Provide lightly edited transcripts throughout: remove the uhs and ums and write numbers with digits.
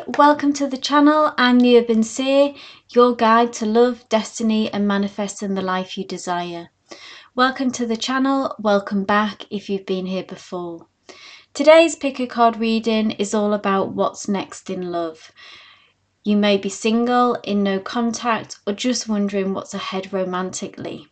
Hi, welcome to the channel. I'm the Urban Seer, your guide to love, destiny and manifesting the life you desire. Welcome to the channel, welcome back if you've been here before. Today's pick a card reading is all about what's next in love. You may be single, in no contact, or just wondering what's ahead romantically.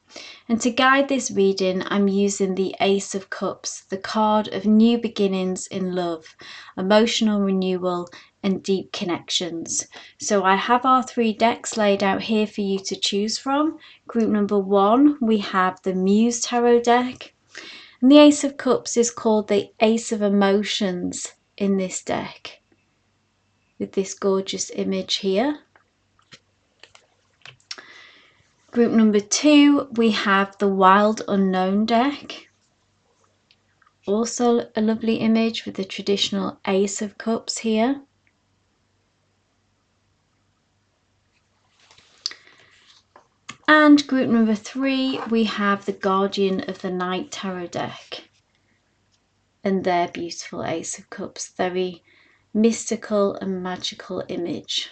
And to guide this reading, I'm using the Ace of Cups, the card of new beginnings in love, emotional renewal, and deep connections. So I have our 3 decks laid out here for you to choose from. Group number 1, we have the Muse Tarot deck. And the Ace of Cups is called the Ace of Emotions in this deck, with this gorgeous image here. Group number 2, we have the Wild Unknown deck. Also a lovely image with the traditional Ace of Cups here. And group number 3, we have the Guardian of the Night Tarot deck. And their beautiful Ace of Cups, very mystical and magical image.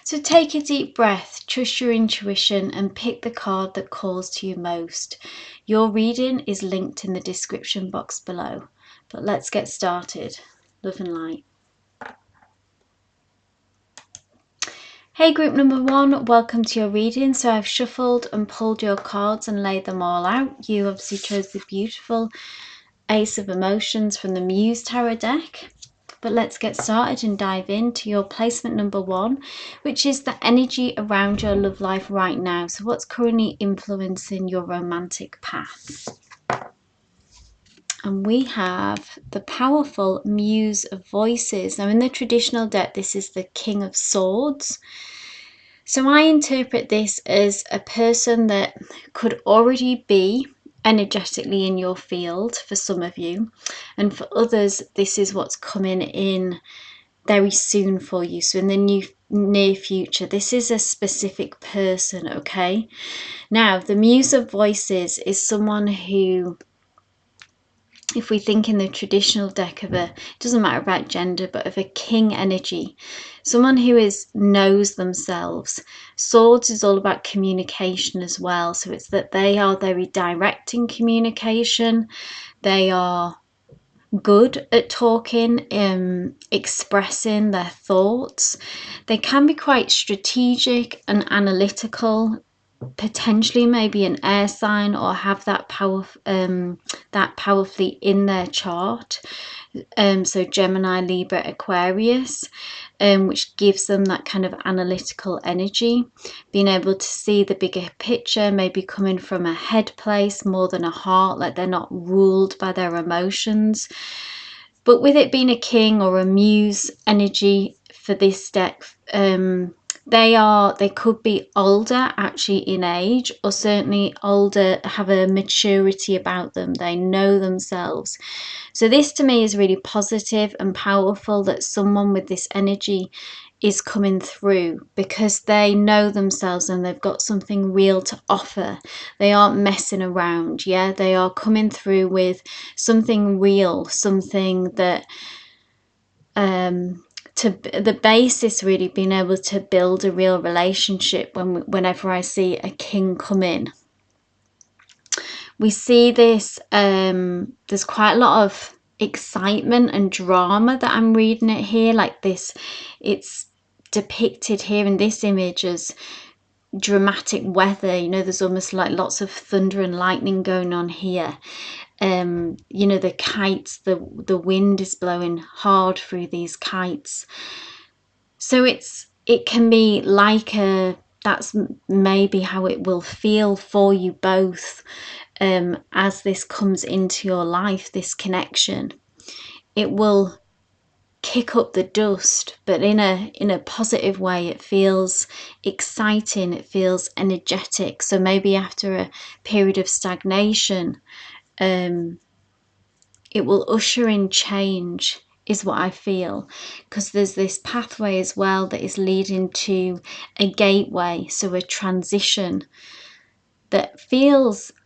So take a deep breath, trust your intuition and pick the card that calls to you most. Your reading is linked in the description box below. But let's get started. Love and light. Hey group number 1, welcome to your reading. So I've shuffled and pulled your cards and laid them all out. You obviously chose the beautiful Ace of Emotions from the Muse Tarot deck. But let's get started and dive into your placement number 1, which is the energy around your love life right now. So what's currently influencing your romantic path? And we have the powerful Muse of Voices. Now in the traditional deck, this is the King of Swords. So I interpret this as a person that could already be energetically in your field for some of you, and for others this is what's coming in very soon for you. So in the near future, this is a specific person. Okay, now the Muse of Voices is someone who, if we think in the traditional deck of it doesn't matter about gender, but of a king energy, someone who knows themselves. Swords is all about communication as well. So it's that they are very direct in communication. They are good at talking, expressing their thoughts. They can be quite strategic and analytical, potentially maybe an air sign, or have that powerfully in their chart. So Gemini, Libra, Aquarius, which gives them that kind of analytical energy, being able to see the bigger picture, maybe coming from a head place more than a heart, like they're not ruled by their emotions. But with it being a king or a muse energy for this deck, they could be older actually in age, or certainly older, have a maturity about them. They know themselves. So this to me is really positive and powerful, that someone with this energy is coming through because they know themselves and they've got something real to offer. They aren't messing around. Yeah, they are coming through with something real, something that to the basis, really being able to build a real relationship. Whenever I see a king come in, we see this, there's quite a lot of excitement and drama that I'm reading it here, like this. It's depicted here in this image as dramatic weather. You know, there's almost like lots of thunder and lightning going on here. You know, the kites, the wind is blowing hard through these kites. So it can be like that's maybe how it will feel for you both, as this comes into your life, this connection. It will kick up the dust, but in a positive way. It feels exciting, it feels energetic. So maybe after a period of stagnation, it will usher in change, is what I feel, because there's this pathway as well that is leading to a gateway, so a transition. that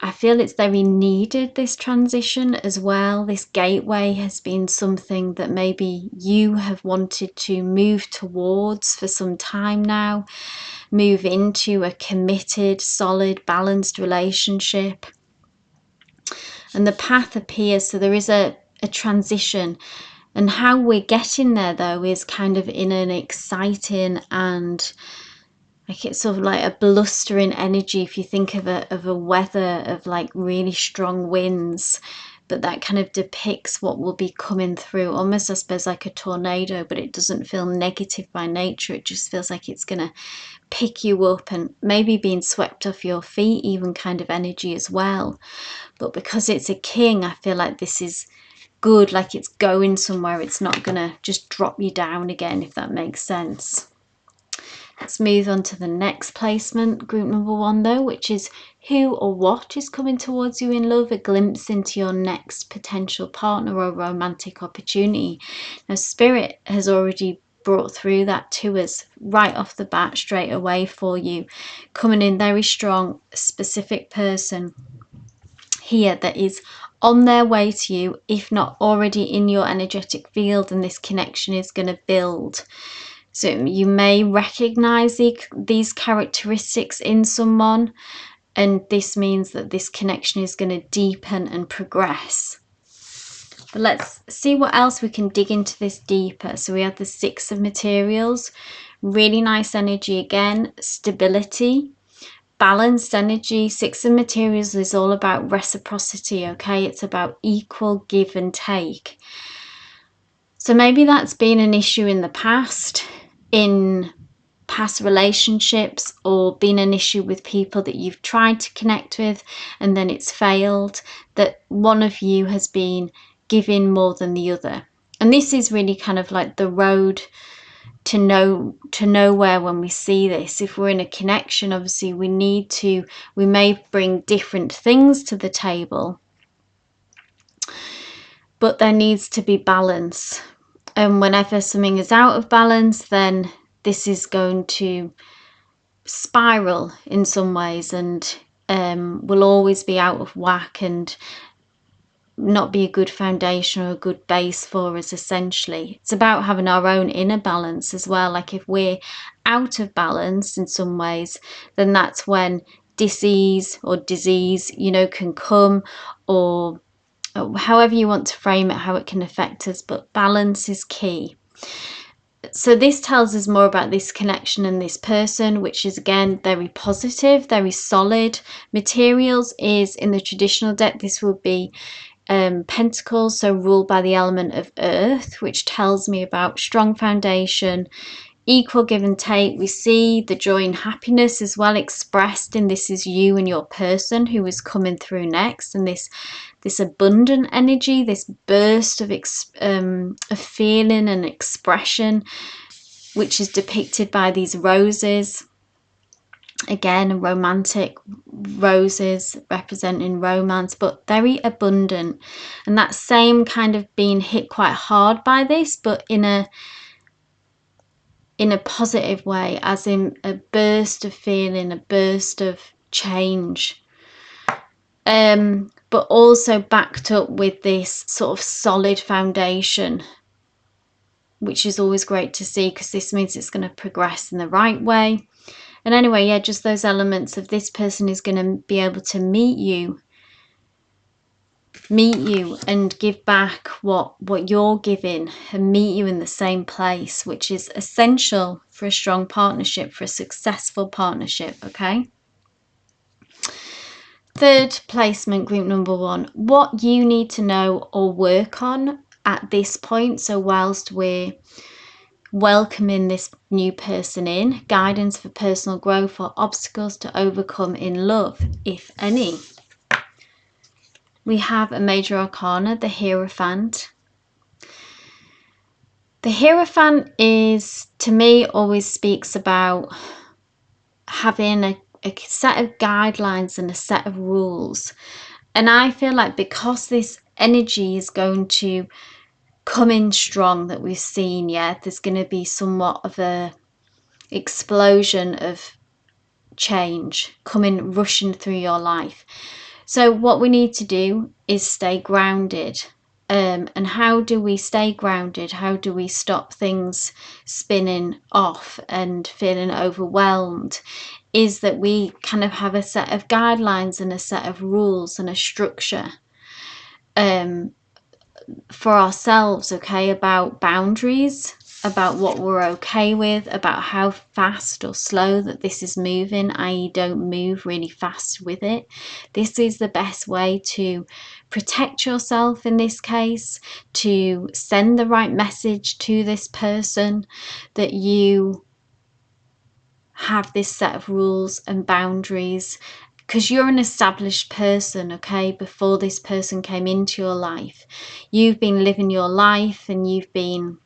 I feel it's very needed, this transition as well. This gateway has been something that maybe you have wanted to move towards for some time now, move into a committed, solid, balanced relationship. And the path appears, so there is a transition. And how we're getting there, though, is kind of in an exciting and like it's sort of like a blustering energy. If you think of a weather of like really strong winds, but that kind of depicts what will be coming through, almost I suppose like a tornado, but it doesn't feel negative by nature. It just feels like it's gonna pick you up and maybe being swept off your feet, even kind of energy as well. But because it's a king, I feel like this is good, like it's going somewhere. It's not gonna just drop you down again, if that makes sense. Let's move on to the next placement, group number 1 though, which is who or what is coming towards you in love, a glimpse into your next potential partner or romantic opportunity. Now, Spirit has already brought through that to us right off the bat, straight away for you, coming in very strong, specific person here that is on their way to you, if not already in your energetic field, and this connection is going to build. So you may recognize these characteristics in someone, and this means that this connection is going to deepen and progress. But let's see what else we can dig into this deeper. So we have the 6 of materials, really nice energy again, stability, balanced energy. 6 of materials is all about reciprocity, okay? It's about equal give and take. So maybe that's been an issue in the past, in past relationships, or been an issue with people that you've tried to connect with and then it's failed, that one of you has been giving more than the other. And this is really kind of like the road to nowhere when we see this. If we're in a connection, obviously we may bring different things to the table, but there needs to be balance. And whenever something is out of balance, then this is going to spiral in some ways, and will always be out of whack and not be a good foundation or a good base for us. Essentially, it's about having our own inner balance as well. Like if we're out of balance in some ways, then that's when disease, can come, or however you want to frame it, how it can affect us. But balance is key. So this tells us more about this connection and this person, which is again very positive, very solid. Materials is, in the traditional deck, this would be Pentacles, so ruled by the element of earth, which tells me about strong foundation, equal give and take. We see the joy and happiness as well expressed in this is you and your person who is coming through next, and this abundant energy, this burst of feeling and expression, which is depicted by these roses. Again, romantic roses representing romance, but very abundant. And that same kind of being hit quite hard by this, but in a positive way, as in a burst of feeling, a burst of change. But also backed up with this sort of solid foundation, which is always great to see, because this means it's going to progress in the right way. And anyway, yeah, just those elements of this person is going to be able to meet you and give back what you're giving, and meet you in the same place, which is essential for a strong partnership, for a successful partnership, okay? Third placement, group number 1, what you need to know or work on at this point. So whilst we're welcoming this new person in, guidance for personal growth or obstacles to overcome in love, if any. We have a major arcana, the Hierophant. The Hierophant is, to me, always speaks about having a set of guidelines and a set of rules. And I feel like because this energy is going to come in strong, that we've seen, there's going to be somewhat of a explosion of change coming rushing through your life. So what we need to do is stay grounded. And how do we stay grounded? How do we stop things spinning off and feeling overwhelmed? Is that we kind of have a set of guidelines and a set of rules and a structure for ourselves, okay, about boundaries, about what we're okay with, about how fast or slow that this is moving, i.e. don't move really fast with it. This is the best way to protect yourself in this case, to send the right message to this person that you have this set of rules and boundaries, because you're an established person, okay? Before this person came into your life, you've been living your life and you've been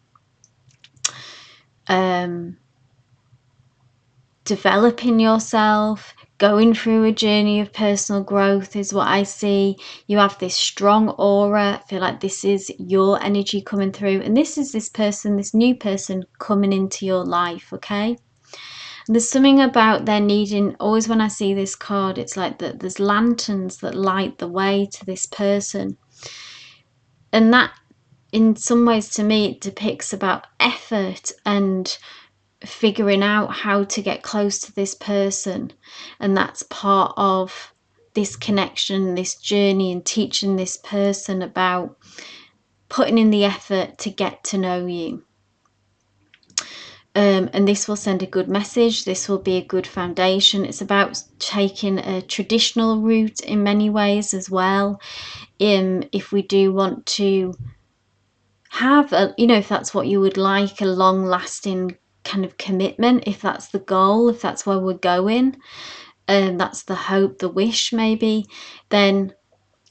developing yourself, going through a journey of personal growth is what I see. You have this strong aura. I feel like this is your energy coming through, and this is this person, this new person coming into your life, okay? There's something about there needing, always when I see this card, it's like that there's lanterns that light the way to this person. And that, in some ways, to me, it depicts about effort and figuring out how to get close to this person. And that's part of this connection, this journey, and teaching this person about putting in the effort to get to know you. And this will send a good message. This will be a good foundation. It's about taking a traditional route in many ways as well. If we do want to have a, if that's what you would like, a long-lasting kind of commitment, if that's the goal, if that's where we're going, and that's the hope, the wish maybe, then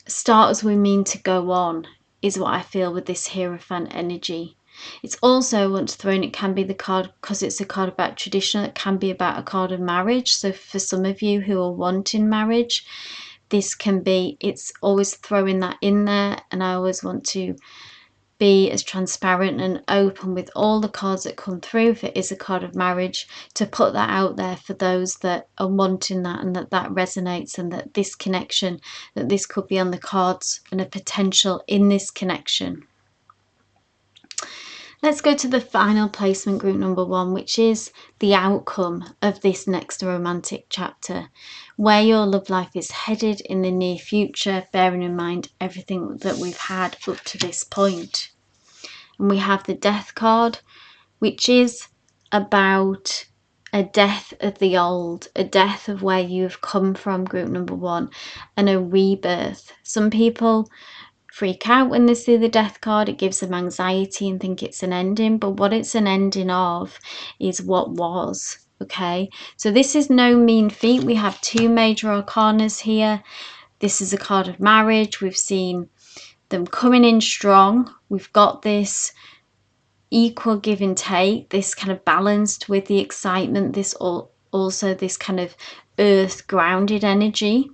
start as we mean to go on is what I feel with this Hierophant energy. It's also, I want to throw in, it can be the card, because it's a card about tradition, it can be about a card of marriage. So for some of you who are wanting marriage, this can be, it's always throwing that in there. And I always want to be as transparent and open with all the cards that come through, if it is a card of marriage, to put that out there for those that are wanting that, and that resonates, and that this connection, that this could be on the cards and a potential in this connection. Let's go to the final placement, group number 1, which is the outcome of this next romantic chapter, where your love life is headed in the near future, bearing in mind everything that we've had up to this point. And we have the Death card, which is about a death of the old, a death of where you've come from, group number 1, and a rebirth. Some people freak out when they see the Death card. It gives them anxiety and think it's an ending, but what it's an ending of is what was, okay? So this is no mean feat. We have 2 major arcanas here. This is a card of marriage. We've seen them coming in strong. We've got this equal give and take, this kind of balanced with the excitement, this also this kind of earth grounded energy.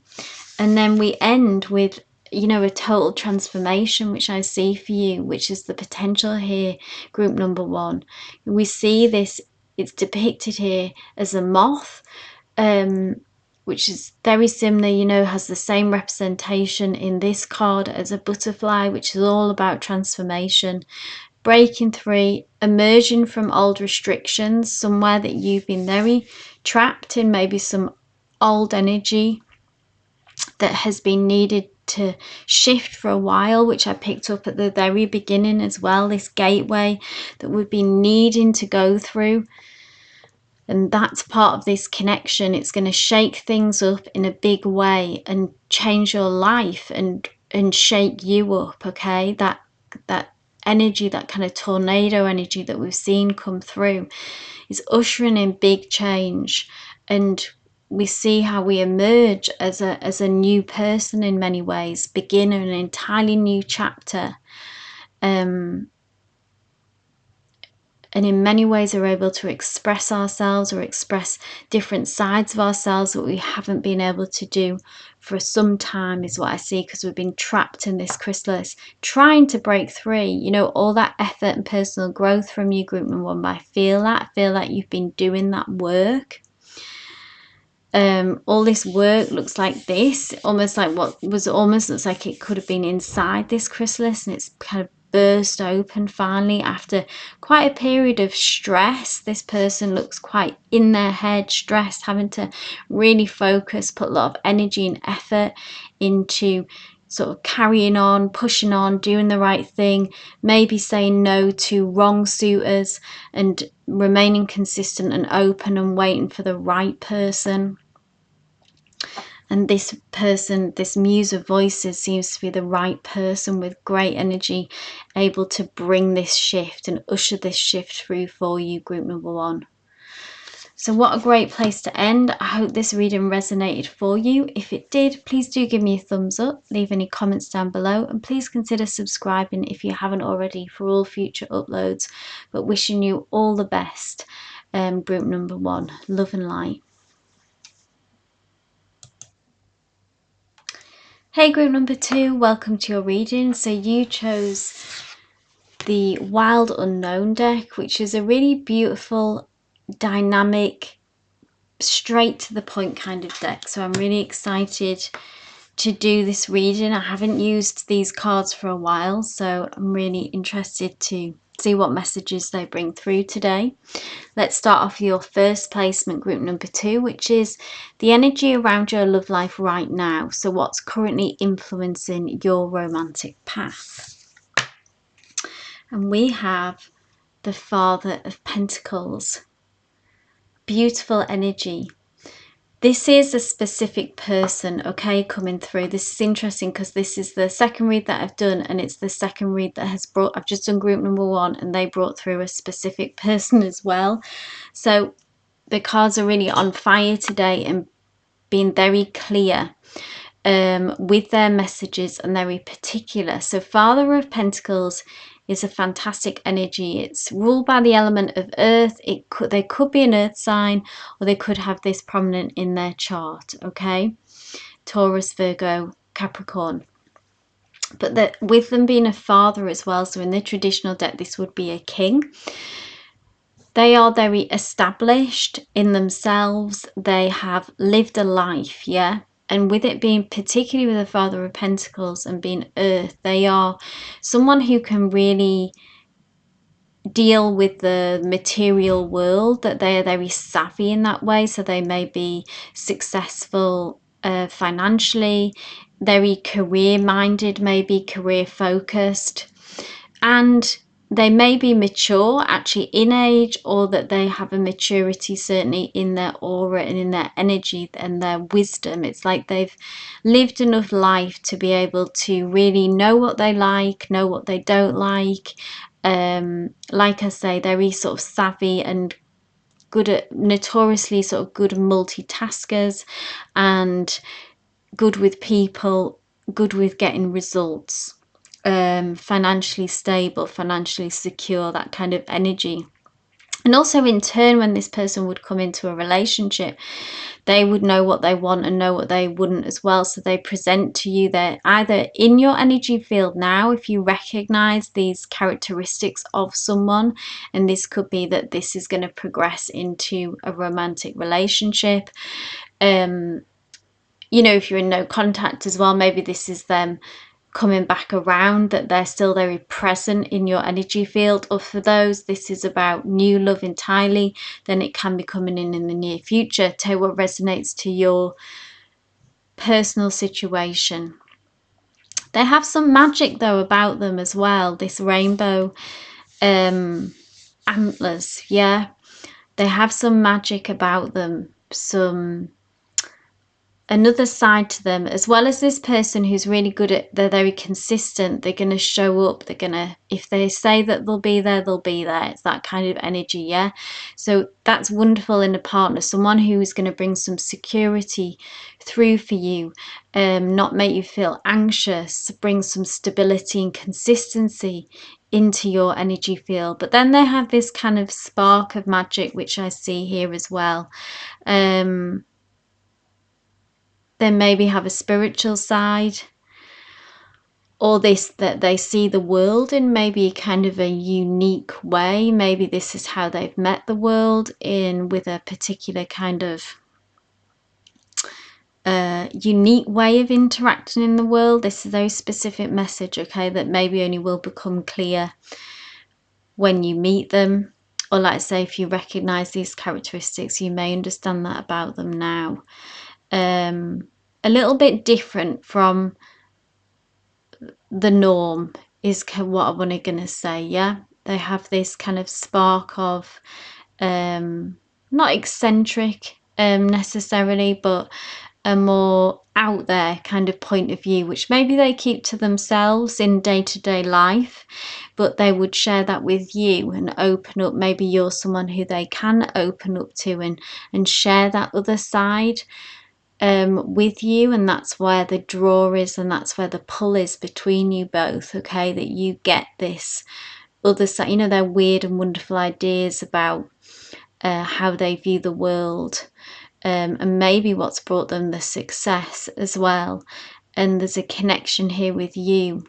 And then we end with, a total transformation, which I see for you, which is the potential here, group number 1. We see this, it's depicted here as a moth, which is very similar, has the same representation in this card as a butterfly, which is all about transformation, breaking free, emerging from old restrictions, somewhere that you've been very trapped in, maybe some old energy that has been needed to shift for a while, which I picked up at the very beginning as well, this gateway that we've been needing to go through. And that's part of this connection. It's going to shake things up in a big way and change your life and shake you up, okay? That energy, that kind of tornado energy that we've seen come through, is ushering in big change. And we see how we emerge as a new person in many ways, begin an entirely new chapter, and in many ways are able to express ourselves, or express different sides of ourselves that we haven't been able to do for some time, is what I see, because we've been trapped in this chrysalis trying to break free. All that effort and personal growth from you, group number 1, but I feel that you've been doing that work. All this work looks like this, almost like what was almost looks like it could have been inside this chrysalis, and it's kind of burst open finally after quite a period of stress. This person looks quite in their head, stressed, having to really focus, put a lot of energy and effort into sort of carrying on, pushing on, doing the right thing, maybe saying no to wrong suitors and remaining consistent and open and waiting for the right person. And this person, this muse of voices, seems to be the right person with great energy, able to bring this shift and usher this shift through for you, group number 1. So what a great place to end. I hope this reading resonated for you. If it did, please do give me a thumbs up, leave any comments down below, and please consider subscribing if you haven't already for all future uploads. But wishing you all the best, group number 1. Love and light. Hey group number 2, welcome to your reading. So you chose the Wild Unknown deck, which is a really beautiful, dynamic, straight to the point kind of deck. So I'm really excited to do this reading. I haven't used these cards for a while, so I'm really interested to see what messages they bring through today. Let's start off with your first placement, group number 2, which is the energy around your love life right now. So what's currently influencing your romantic path? And we have the Father of Pentacles. Beautiful energy. This is a specific person, okay, coming through. This is interesting because this is the second read that I've done, and it's the second read that has brought, I've just done group number 1 and they brought through a specific person as well. So the cards are really on fire today and being very clear with their messages and very particular. So Father of Pentacles is a fantastic energy. It's ruled by the element of earth. They could be an earth sign, or they could have this prominent in their chart, okay? Taurus, Virgo, Capricorn. But with them being a father as well, so in the traditional deck this would be a king. They are very established in themselves. They have lived a life, yeah? And with it being particularly with the Father of Pentacles and being earth, they are someone who can really deal with the material world, that they are very savvy in that way. So they may be successful financially, very career minded, maybe career focused, and they may be mature actually in age, or that they have a maturity certainly in their aura and in their energy and their wisdom. It's like they've lived enough life to be able to really know what they like, know what they don't like. Like I say, very sort of savvy and good at, notoriously sort of good multitaskers, and good with people, good with getting results. Financially stable, financially secure, that kind of energy. And also in turn, when this person would come into a relationship, they would know what they want and know what they wouldn't as well. So they present to you, they're either in your energy field now, if you recognize these characteristics of someone, and this could be that this is going to progress into a romantic relationship. You know, if you're in no contact as well, maybe this is them coming back around, that they're still very present in your energy field. Or for those, this is about new love entirely, then it can be coming in the near future. Tell what resonates to your personal situation. They have some magic though about them as well, this rainbow antlers, yeah, they have some magic about them, another side to them, as well as this person who's really good at, they're very consistent, they're going to show up, they're going to, if they say that they'll be there, they'll be there. It's that kind of energy, yeah? So that's wonderful in a partner, someone who is going to bring some security through for you, not make you feel anxious, bring some stability and consistency into your energy field. But then they have this kind of spark of magic, which I see here as well. They maybe have a spiritual side, or this, that they see the world in maybe kind of a unique way. Maybe this is how they've met the world, in with a particular kind of unique way of interacting in the world. This is a very specific message, okay, that maybe only will become clear when you meet them. Or like I say, if you recognize these characteristics, you may understand that about them now. A little bit different from the norm is what I'm going to say. Yeah, they have this kind of spark of not eccentric necessarily, but a more out there kind of point of view, which maybe they keep to themselves in day-to-day life, but they would share that with you and open up. Maybe you're someone who they can open up to and share that other side with you, and that's where the draw is, and that's where the pull is between you both, okay, that you get this other side, you know, their weird and wonderful ideas about how they view the world, and maybe what's brought them the success as well. And there's a connection here with you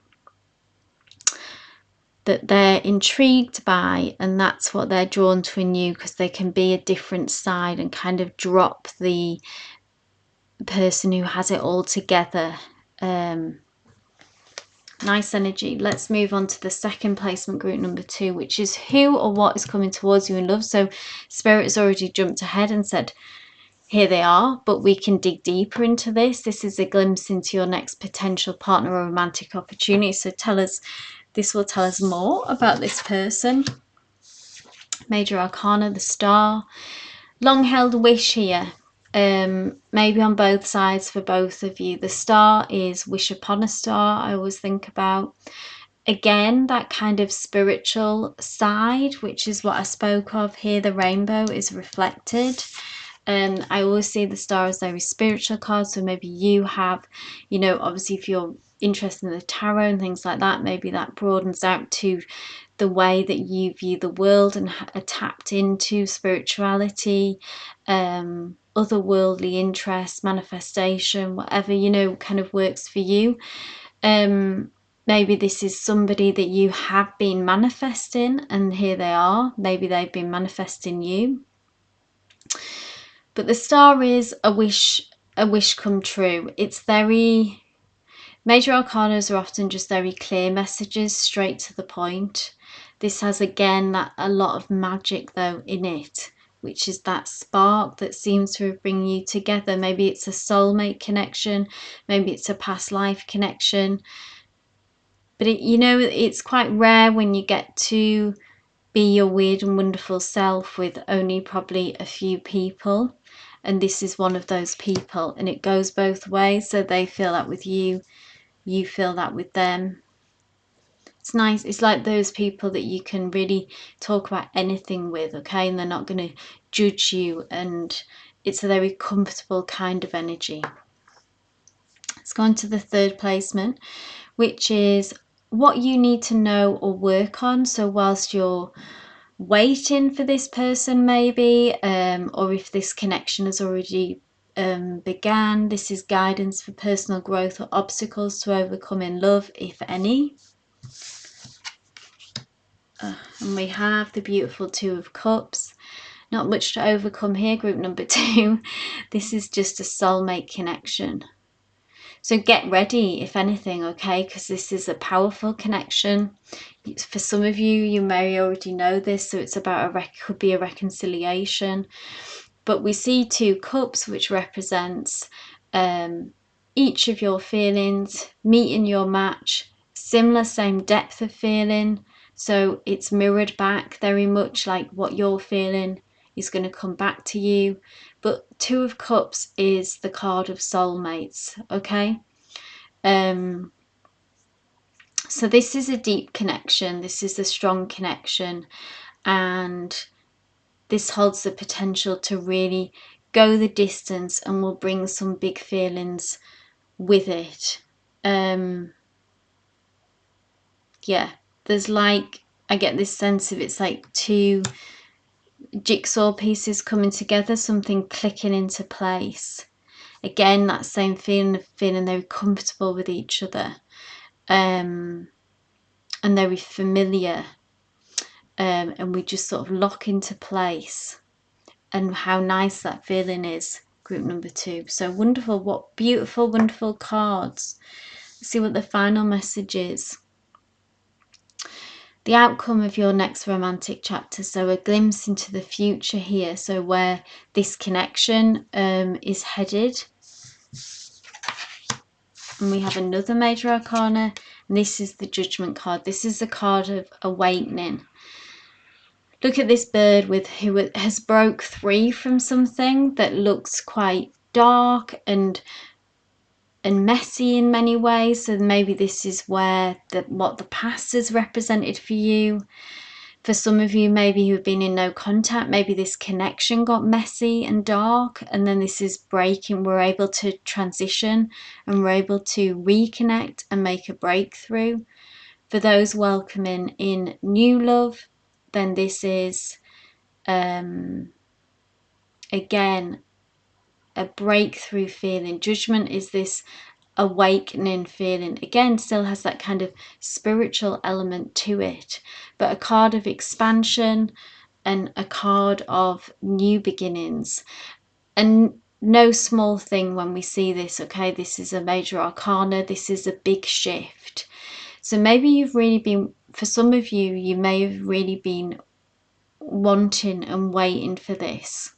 that they're intrigued by, and that's what they're drawn to in you, because they can be a different side and kind of drop the person who has it all together. Nice energy. Let's move on to the second placement, group number 2, which is who or what is coming towards you in love. So Spirit has already jumped ahead and said, here they are, but we can dig deeper into this. This is a glimpse into your next potential partner or romantic opportunity. So this will tell us more about this person. Major Arcana, the Star. Long-held wish here. Maybe on both sides for both of you. The Star is wish upon a star, I always think about. Again, that kind of spiritual side, which is what I spoke of here. The rainbow is reflected. I always see the star as very spiritual card. So maybe you have, you know, obviously if you're interested in the tarot and things like that, maybe that broadens out to the way that you view the world and are tapped into spirituality, otherworldly interests, manifestation, whatever, you know, kind of works for you. Maybe this is somebody that you have been manifesting, and here they are. Maybe they've been manifesting you. But the star is a wish come true. It's very, major arcanas are often just very clear messages, straight to the point. This has again that a lot of magic though in it, which is that spark that seems to bring you together. Maybe it's a soulmate connection, maybe it's a past life connection. But you know, it's quite rare when you get to be your weird and wonderful self with only probably a few people, and this is one of those people, and it goes both ways. So they feel that with you, you feel that with them. It's nice. It's like those people that you can really talk about anything with, okay, and they're not going to judge you, and it's a very comfortable kind of energy. Let's go on to the third placement, which is what you need to know or work on. So whilst you're waiting for this person, maybe, or if this connection has already began, this is guidance for personal growth or obstacles to overcome in love, if any. And we have the beautiful Two of Cups. Not much to overcome here, group number 2. This is just a soulmate connection. So get ready, if anything, okay, because this is a powerful connection. For some of you, you may already know this, so it's about could be a reconciliation. But we see 2 cups, which represents each of your feelings, meeting your match, similar, same depth of feeling. So it's mirrored back very much, like what you're feeling is going to come back to you. But 2 of Cups is the card of soulmates, okay? So this is a deep connection. This is a strong connection, and this holds the potential to really go the distance and will bring some big feelings with it. Yeah, there's like, I get this sense of it's like 2 jigsaw pieces coming together, something clicking into place. Again, that same feeling of feeling very comfortable with each other, and very familiar, and we just sort of lock into place. And how nice that feeling is group number 2. So wonderful. What beautiful, wonderful cards. Let's see what the final message is. The outcome of your next romantic chapter. So a glimpse into the future here. So where this connection is headed. And we have another major arcana. And this is the Judgment card. This is the card of awakening. Look at this bird who has broke free from something that looks quite dark and messy in many ways. So maybe this is where what the past has represented for you. For some of you, maybe you've been in no contact, maybe this connection got messy and dark, and then this is breaking. We're able to transition and we're able to reconnect and make a breakthrough. For those welcoming in new love, then this is again a breakthrough feeling. Judgment is this awakening feeling. Again, still has that kind of spiritual element to it, but a card of expansion and a card of new beginnings. And no small thing when we see this, okay? This is a major arcana. This is a big shift. So maybe you've really been, for some of you, you may have really been wanting and waiting for this.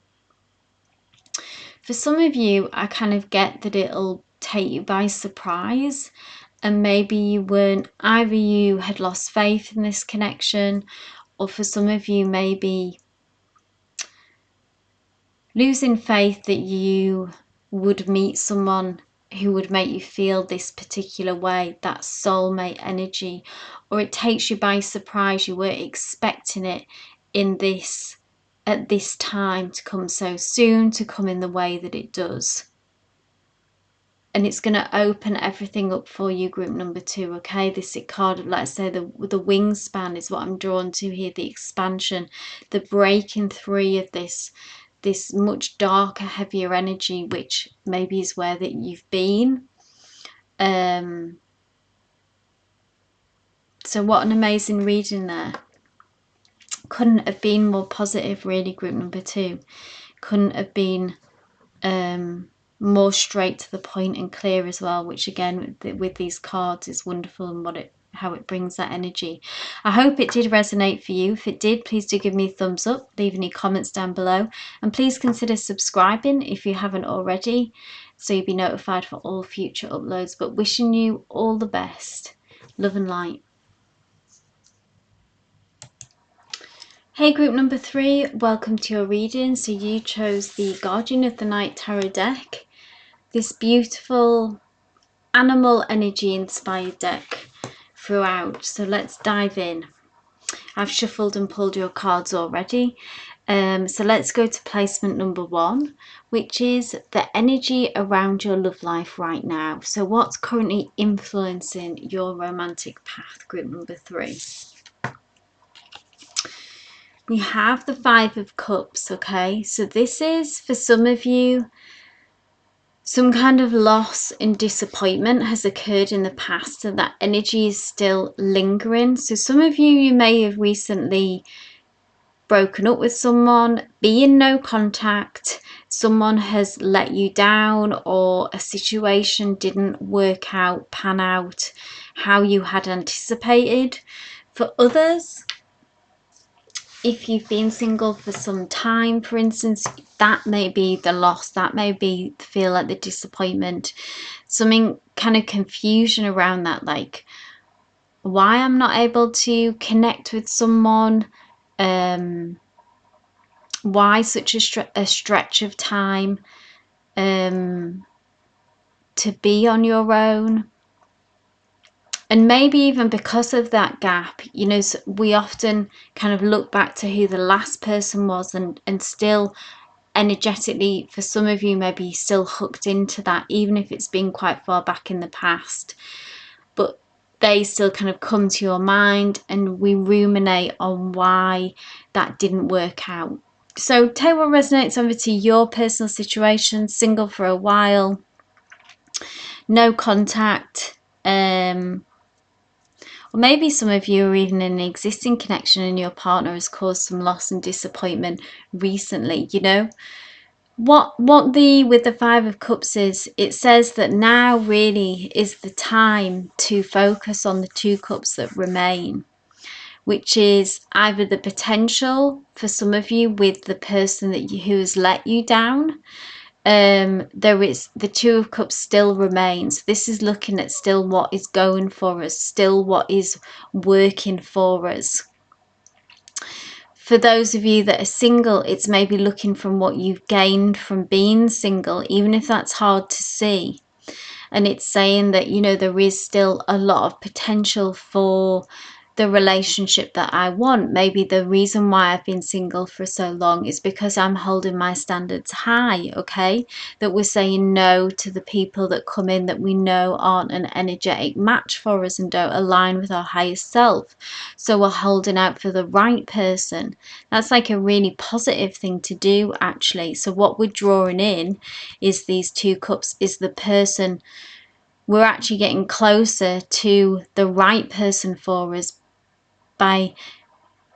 For some of you, I kind of get that it'll take you by surprise, and maybe you weren't, either you had lost faith in this connection, or for some of you, maybe losing faith that you would meet someone who would make you feel this particular way, that soulmate energy, or it takes you by surprise. You weren't expecting it at this time to come so soon, to come in the way that it does. And it's going to open everything up for you, group number 2, okay? This card, let's say the wingspan is what I'm drawn to here, the expansion, the breaking free of this much darker, heavier energy, which maybe is where that you've been. So what an amazing reading there. Couldn't have been more positive, really, group number 2. Couldn't have been more straight to the point and clear as well, which again with these cards is wonderful, and how it brings that energy. I hope it did resonate for you. If it did, please do give me a thumbs up, leave any comments down below, and please consider subscribing if you haven't already, so you'll be notified for all future uploads. But wishing you all the best. Love and light. Hey group number 3, welcome to your reading. So you chose the Guardian of the Night Tarot deck, this beautiful animal energy inspired deck throughout. So let's dive in. I've shuffled and pulled your cards already. So let's go to placement number 1, which is the energy around your love life right now. So what's currently influencing your romantic path, group number 3? We have the 5 of Cups, okay? So this is, for some of you, some kind of loss and disappointment has occurred in the past, and that energy is still lingering. So some of you may have recently broken up with someone, be in no contact, someone has let you down, or a situation didn't work out, pan out how you had anticipated. For others, if you've been single for some time, for instance, that may be the loss, that may be feel like the disappointment, something kind of confusion around that, like why I'm not able to connect with someone, why such a stretch of time to be on your own. And maybe even because of that gap, you know, we often kind of look back to who the last person was, and still energetically, for some of you, maybe still hooked into that, even if it's been quite far back in the past. But they still kind of come to your mind, and we ruminate on why that didn't work out. So take what resonates over to your personal situation. Single for a while, no contact, or maybe some of you are even in an existing connection and your partner has caused some loss and disappointment recently, you know. What with the Five of Cups is, it says that now really is the time to focus on the two cups that remain, which is either the potential for some of you with the person that who has let you down. There is the Two of Cups still remains. This is looking at still what is going for us, still what is working for us. For those of you that are single, it's maybe looking from what you've gained from being single, even if that's hard to see. And it's saying that, you know, there is still a lot of potential for the relationship that I want. Maybe the reason why I've been single for so long is because I'm holding my standards high, okay? That we're saying no to the people that come in that we know aren't an energetic match for us and don't align with our highest self. So we're holding out for the right person. That's like a really positive thing to do, actually. So what we're drawing in is these two cups, is the person. We're actually getting closer to the right person for us by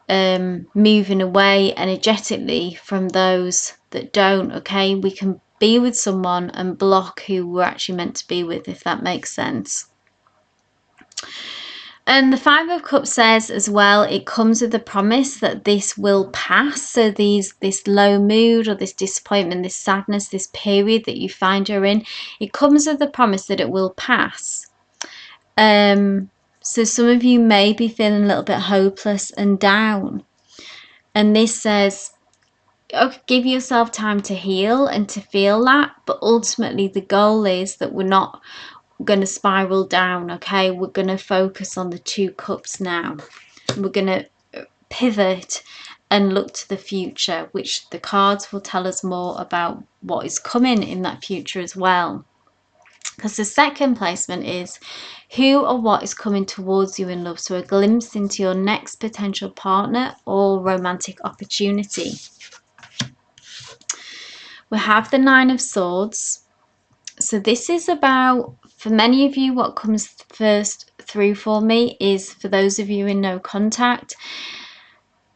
moving away energetically from those that don't, okay? We can be with someone and block who we're actually meant to be with, if that makes sense. And the Five of Cups says as well, it comes with the promise that this will pass. So this low mood or this disappointment, this sadness, this period that you find you're in, it comes with the promise that it will pass. So some of you may be feeling a little bit hopeless and down. And this says, okay, give yourself time to heal and to feel that. But ultimately, the goal is that we're not going to spiral down, okay? We're going to focus on the two cups now. We're going to pivot and look to the future, which the cards will tell us more about what is coming in that future as well. Because the second placement is who or what is coming towards you in love. So a glimpse into your next potential partner or romantic opportunity. We have the Nine of Swords. So this is about, for many of you, what comes first through for me is, for those of you in no contact,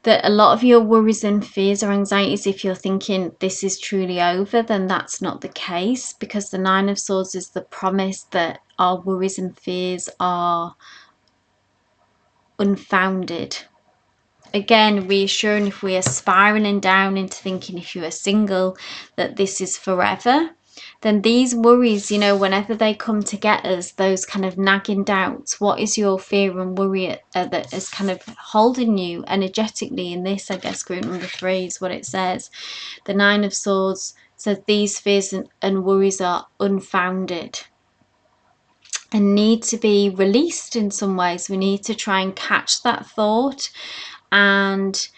that a lot of your worries and fears or anxieties, if you're thinking this is truly over, then that's not the case, because the Nine of Swords is the promise that our worries and fears are unfounded. Again, reassuring if we are spiraling down into thinking, if you are single, that this is forever, then these worries, you know, whenever they come to get us, those kind of nagging doubts, what is your fear and worry that is kind of holding you energetically in this, I guess, group number 3 is what it says. The Nine of Swords says these fears and worries are unfounded and need to be released in some ways. We need to try and catch that thought and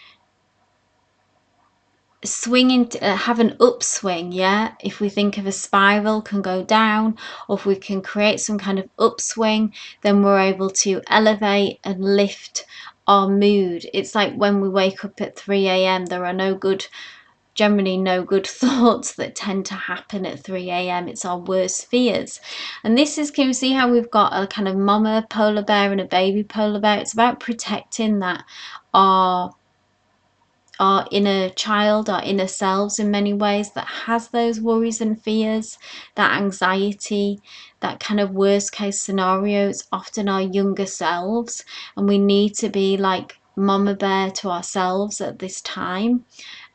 swing into have an upswing. Yeah, if we think of a spiral can go down, or if we can create some kind of upswing, then we're able to elevate and lift our mood. It's like when we wake up at 3 a.m. there are generally no good thoughts that tend to happen at 3 a.m. It's our worst fears. And this is, can you see how we've got a kind of mama polar bear and a baby polar bear? It's about protecting that our inner child, our inner selves in many ways, that has those worries and fears, that anxiety, that kind of worst case scenario. It's often our younger selves, and we need to be like mama bear to ourselves at this time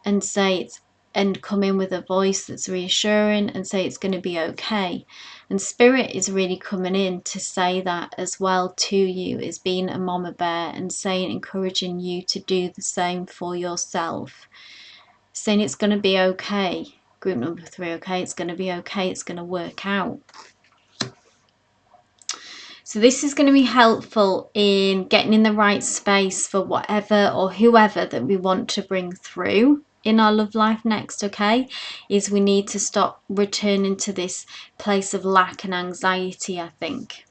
and say it's, and come in with a voice that's reassuring and say it's going to be okay. And spirit is really coming in to say that as well to you, is being a mama bear and saying, encouraging you to do the same for yourself, saying it's going to be okay. Group number 3, okay, it's going to be okay, it's going to work out. So this is going to be helpful in getting in the right space for whatever or whoever that we want to bring through in our love life next, okay? Is we need to stop returning to this place of lack and anxiety, I think.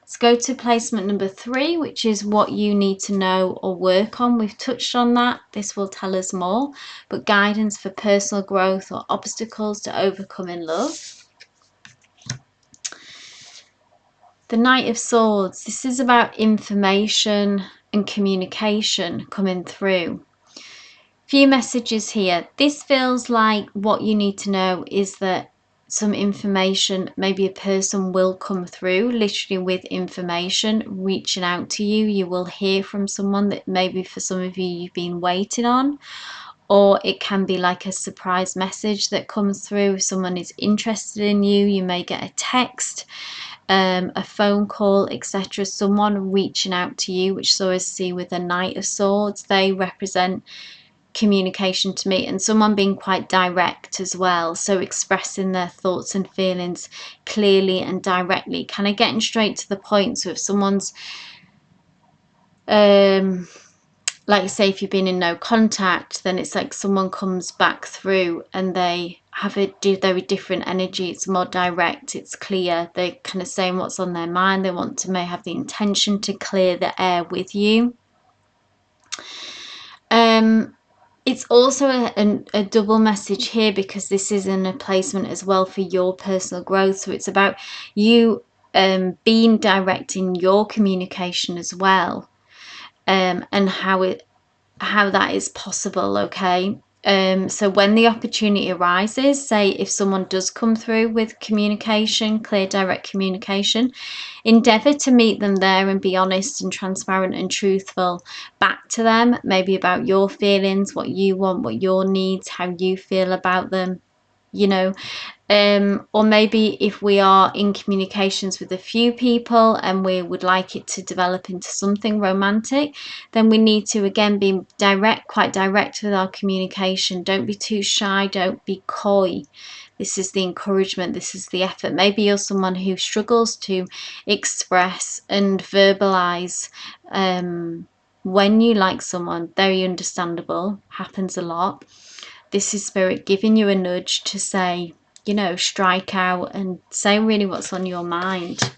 Let's go to placement number 3, which is what you need to know or work on. We've touched on that. This will tell us more, but guidance for personal growth or obstacles to overcome in love. The Knight of Swords, this is about information and communication coming through. few messages here. This feels like what you need to know is that some information, maybe a person will come through literally with information reaching out to you. You will hear from someone that maybe for some of you you've been waiting on, or it can be like a surprise message that comes through. If someone is interested in you, you may get a text, a phone call, etc. Someone reaching out to you, which so I see with the Knight of Swords, they represent communication to me, and someone being quite direct as well, so expressing their thoughts and feelings clearly and directly, kind of getting straight to the point. So if someone's like say if you've been in no contact, then it's like someone comes back through and they have a very different energy. It's more direct, it's clear, they're kind of saying what's on their mind. They want to may have the intention to clear the air with you. It's also a double message here, because this is in a placement as well for your personal growth. So it's about you being direct in your communication as well, and how that is possible. Okay. So when the opportunity arises, say if someone does come through with communication, clear, direct communication, endeavour to meet them there and be honest and transparent and truthful back to them, maybe about your feelings, what you want, what your needs, how you feel about them, you know. Or maybe if we are in communications with a few people and we would like it to develop into something romantic, then we need to again be direct, quite direct with our communication. Don't be too shy, don't be coy. This is the encouragement, this is the effort. Maybe you're someone who struggles to express and verbalize when you like someone. Very understandable, happens a lot. This is Spirit giving you a nudge to say, you know, strike out and say really what's on your mind.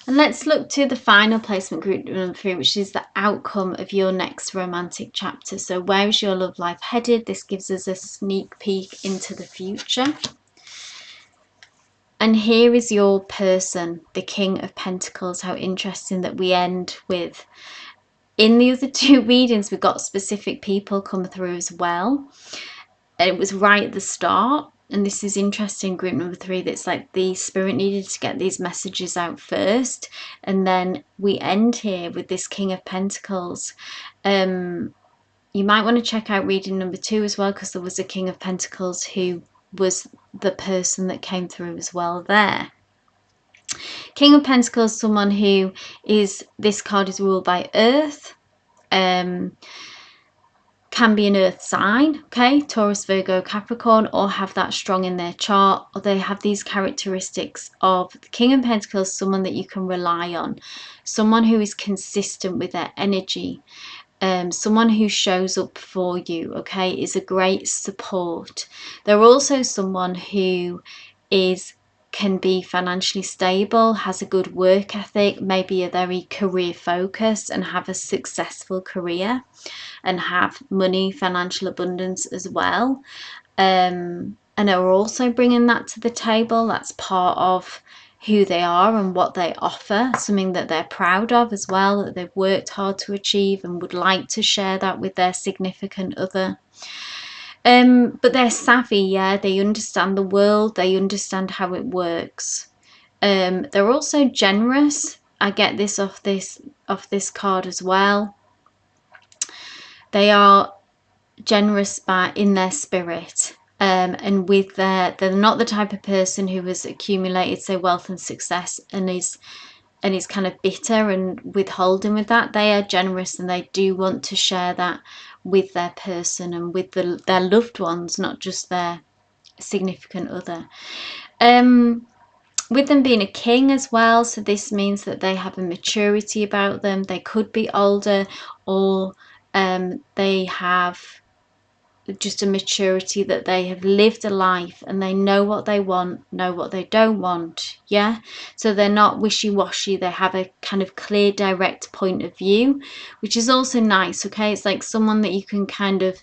And let's look to the final placement, group number 3, which is the outcome of your next romantic chapter. So where is your love life headed? This gives us a sneak peek into the future. And here is your person, the King of Pentacles. How interesting that we end with, in the other two readings, we've got specific people come through as well. And it was right at the start. And this is interesting, group number 3, that's like the Spirit needed to get these messages out first. And then we end here with this King of Pentacles. You might want to check out reading number 2 as well, because there was a King of Pentacles who was the person that came through as well there. King of Pentacles, someone who is, this card is ruled by Earth. Can be an earth sign, okay, Taurus, Virgo, Capricorn, or have that strong in their chart, or they have these characteristics of the King of Pentacles, someone that you can rely on, someone who is consistent with their energy, someone who shows up for you, okay, is a great support. They're also someone who can be financially stable, has a good work ethic, maybe a very career focused and have a successful career and have money, financial abundance as well, and are also bringing that to the table. That's part of who they are and what they offer, something that they're proud of as well, that they've worked hard to achieve and would like to share that with their significant other. But they're savvy, yeah, they understand the world, they understand how it works. They're also generous. I get this off this card as well. They are generous in their spirit, and with they're not the type of person who has accumulated, say, wealth and success and is kind of bitter and withholding with that. They are generous and they do want to share that with their person and with their loved ones, not just their significant other. With them being a king as well, so this means that they have a maturity about them. They could be older, or they have just a maturity that they have lived a life and they know what they want, know what they don't want. Yeah, so they're not wishy-washy. They have a kind of clear, direct point of view, which is also nice. Okay, it's like someone that you can kind of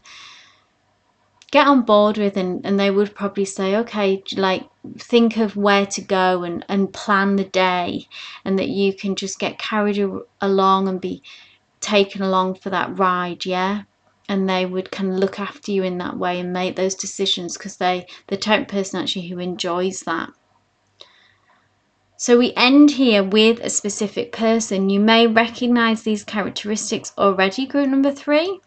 get on board with, and they would probably say, okay, like think of where to go and plan the day, and that you can just get carried along and be taken along for that ride, yeah, and they would kind of look after you in that way and make those decisions, because the type of person actually who enjoys that. So we end here with a specific person. You may recognize these characteristics already, group number 3,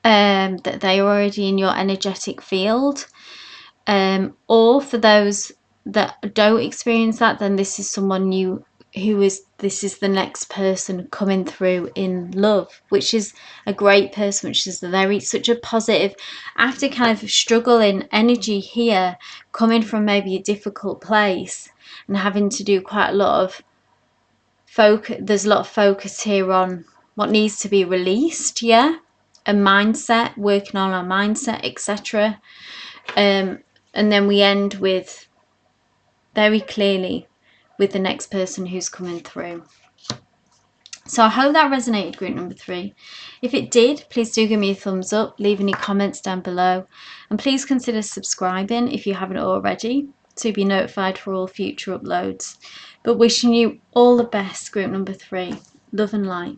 that they are already in your energetic field, or for those that don't experience that, then this is someone new this is the next person coming through in love, which is a great person, which is such a positive, after kind of struggling energy here, coming from maybe a difficult place and having to do quite a lot of focus. There's a lot of focus here on what needs to be released, yeah, a mindset, working on our mindset, etc. And then we end with very clearly with the next person who's coming through. So I hope that resonated, group number 3. If it did, please do give me a thumbs up, leave any comments down below, and please consider subscribing if you haven't already to be notified for all future uploads. But wishing you all the best, group number 3. Love and light.